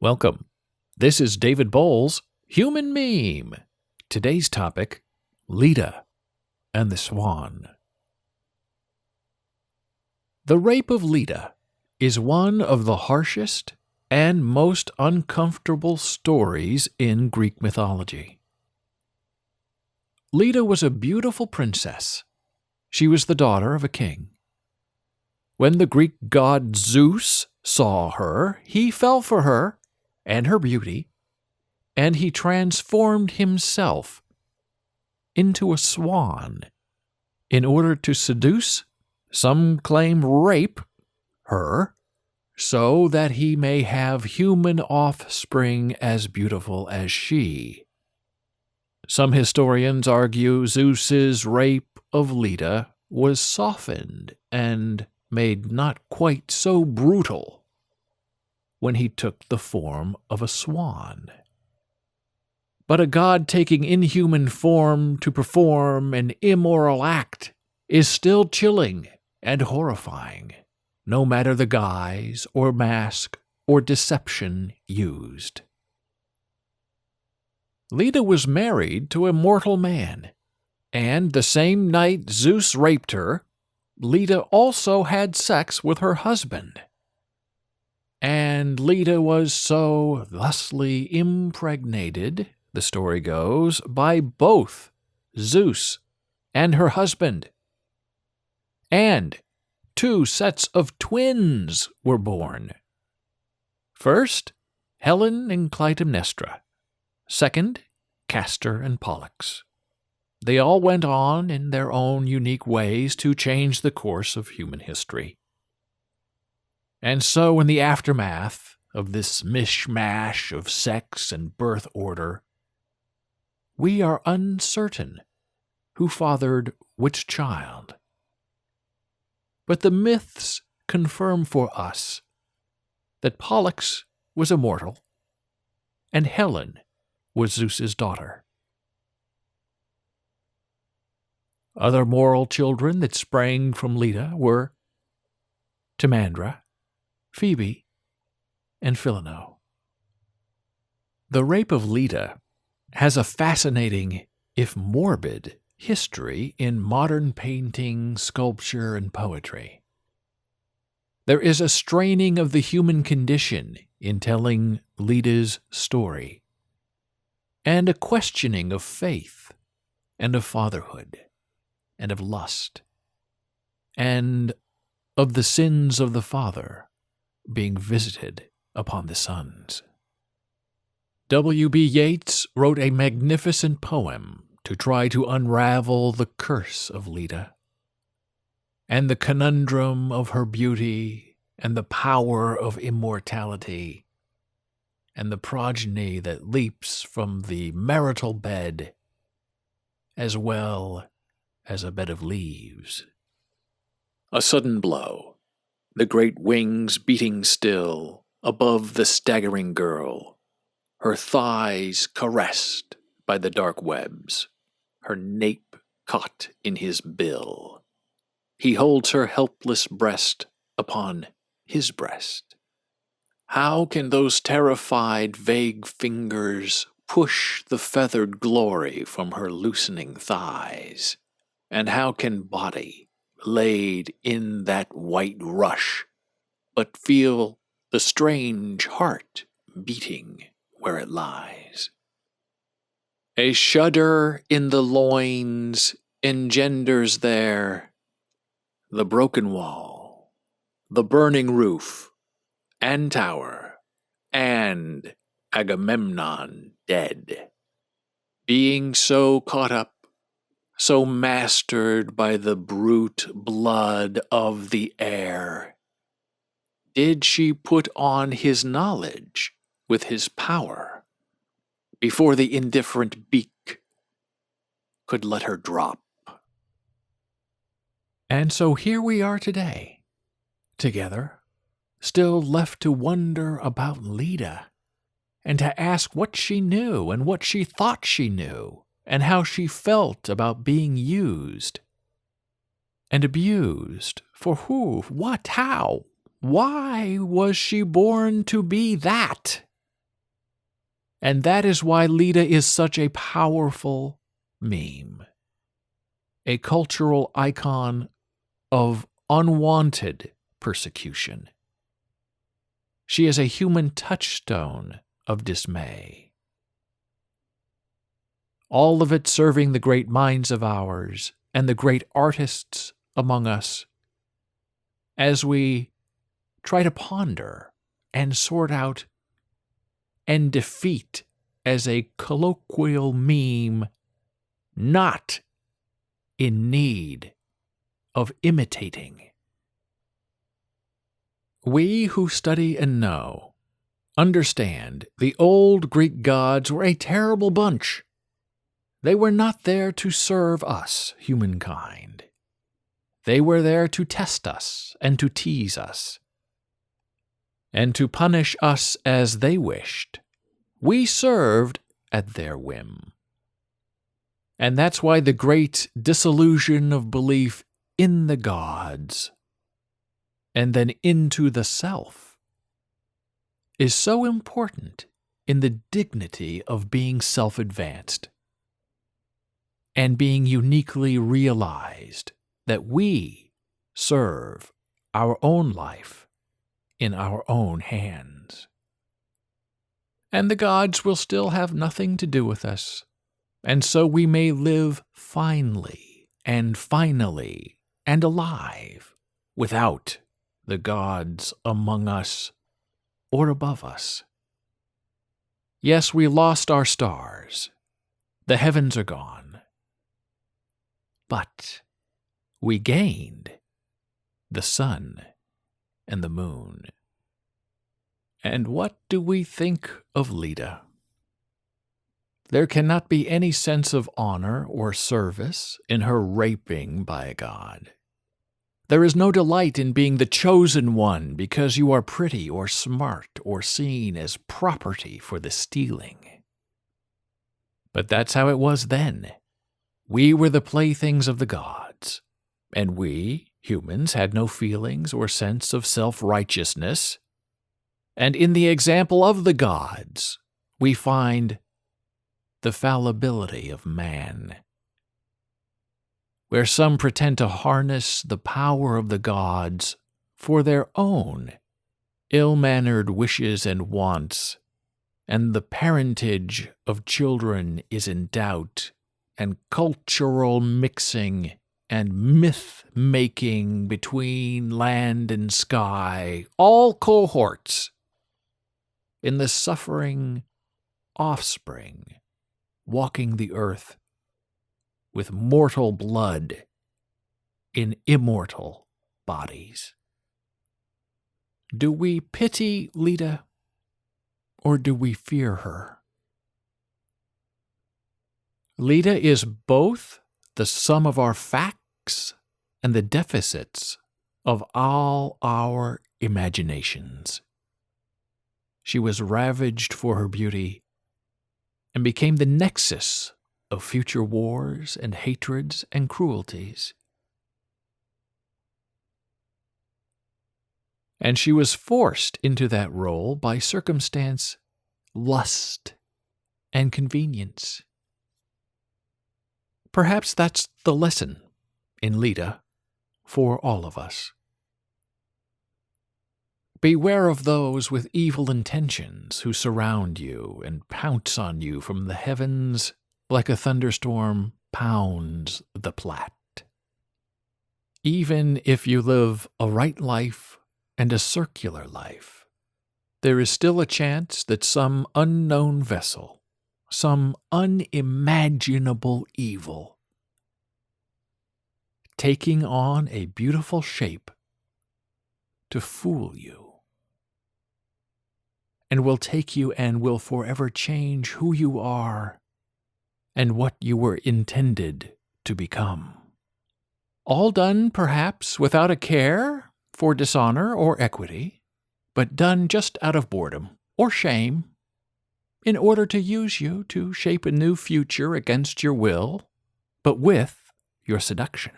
Welcome. This is David Boles, Human Meme. Today's topic, Leda and the Swan. The rape of Leda is one of the harshest and most uncomfortable stories in Greek mythology. Leda was a beautiful princess. She was the daughter of a king. When the Greek god Zeus saw her, he fell for her and her beauty, and he transformed himself into a swan in order to seduce, some claim rape, her, so that he may have human offspring as beautiful as she. Some historians argue Zeus's rape of Leda was softened and made not quite so brutal when he took the form of a swan. But a god taking inhuman form to perform an immoral act is still chilling and horrifying, no matter the guise or mask or deception used. Leda was married to a mortal man, and the same night Zeus raped her, Leda also had sex with her husband. And Leda was so thusly impregnated, the story goes, by both Zeus and her husband. And 2 sets of twins were born. First, Helen and Clytemnestra. Second, Castor and Pollux. They all went on in their own unique ways to change the course of human history. And so in the aftermath of this mishmash of sex and birth order, we are uncertain who fathered which child. But the myths confirm for us that Pollux was immortal and Helen was Zeus's daughter. Other moral children that sprang from Leda were Timandra, Phoebe, and Phileno. The rape of Leda has a fascinating, if morbid, history in modern painting, sculpture, and poetry. There is a straining of the human condition in telling Leda's story, and a questioning of faith, and of fatherhood, and of lust, and of the sins of the father being visited upon the sons. W.B. Yeats wrote a magnificent poem to try to unravel the curse of Leda, and the conundrum of her beauty, and the power of immortality, and the progeny that leaps from the marital bed, as well as a bed of leaves. A sudden blow, the great wings beating still above the staggering girl, her thighs caressed by the dark webs, her nape caught in his bill. He holds her helpless breast upon his breast. How can those terrified, vague fingers push the feathered glory from her loosening thighs? And how can body, laid in that white rush, but feel the strange heart beating where it lies? A shudder in the loins engenders there the broken wall, the burning roof and tower, and Agamemnon dead. Being so caught up, so mastered by the brute blood of the air, did she put on his knowledge with his power before the indifferent beak could let her drop. And so here we are today, together, still left to wonder about Leda, and to ask what she knew and what she thought she knew, and how she felt about being used and abused. For who? What? How? Why was she born to be that? And that is why Leda is such a powerful meme, a cultural icon of unwanted persecution. She is a human touchstone of dismay. All of it serving the great minds of ours and the great artists among us as we try to ponder and sort out and defeat as a colloquial meme not in need of imitating. We who study and know understand the old Greek gods were a terrible bunch. They were not there to serve us, humankind. They were there to test us and to tease us, and to punish us as they wished. We served at their whim. And that's why the great disillusion of belief in the gods and then into the self is so important in the dignity of being self-advanced and being uniquely realized that we serve our own life in our own hands. And the gods will still have nothing to do with us, and so we may live finely and finally and alive without the gods among us or above us. Yes, we lost our stars. The heavens are gone. But we gained the sun and the moon. And what do we think of Leda? There cannot be any sense of honor or service in her raping by a god. There is no delight in being the chosen one because you are pretty or smart or seen as property for the stealing. But that's how it was then. We were the playthings of the gods, and we, humans, had no feelings or sense of self-righteousness. And in the example of the gods, we find the fallibility of man. Where some pretend to harness the power of the gods for their own ill-mannered wishes and wants, and the parentage of children is in doubt, and cultural mixing and myth-making between land and sky, all cohorts in the suffering offspring walking the earth with mortal blood in immortal bodies. Do we pity Leda, or do we fear her? Leda is both the sum of our facts and the deficits of all our imaginations. She was ravaged for her beauty and became the nexus of future wars and hatreds and cruelties. And she was forced into that role by circumstance, lust, and convenience. Perhaps that's the lesson in Leda for all of us. Beware of those with evil intentions who surround you and pounce on you from the heavens like a thunderstorm pounds the plat. Even if you live a right life and a circular life, there is still a chance that some unknown vessel, some unimaginable evil, taking on a beautiful shape to fool you, and will take you and will forever change who you are and what you were intended to become. All done, perhaps, without a care for dishonor or equity, but done just out of boredom or shame, in order to use you to shape a new future against your will, but with your seduction.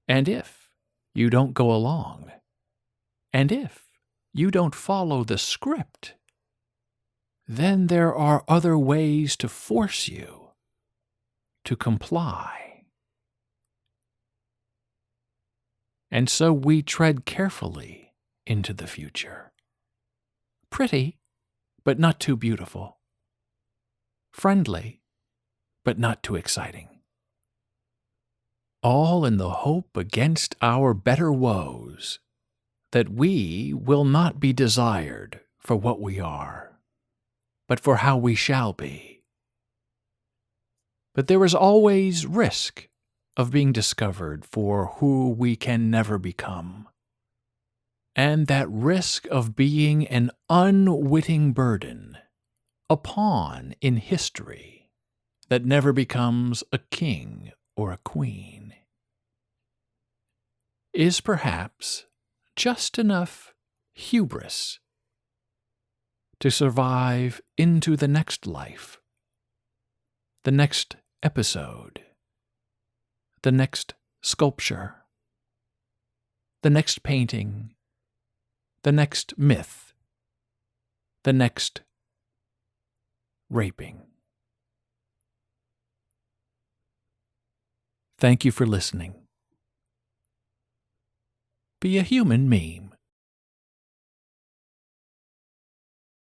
And if you don't go along, and if you don't follow the script, then there are other ways to force you to comply. And so we tread carefully into the future. Pretty, but not too beautiful. Friendly, but not too exciting. All in the hope against our better woes that we will not be desired for what we are, but for how we shall be. But there is always risk of being discovered for who we can never become, and that risk of being an unwitting burden, a pawn in history that never becomes a king or a queen, is perhaps just enough hubris to survive into the next life, the next episode, the next sculpture, the next painting, the next myth, the next raping. Thank you for listening. Be a human meme.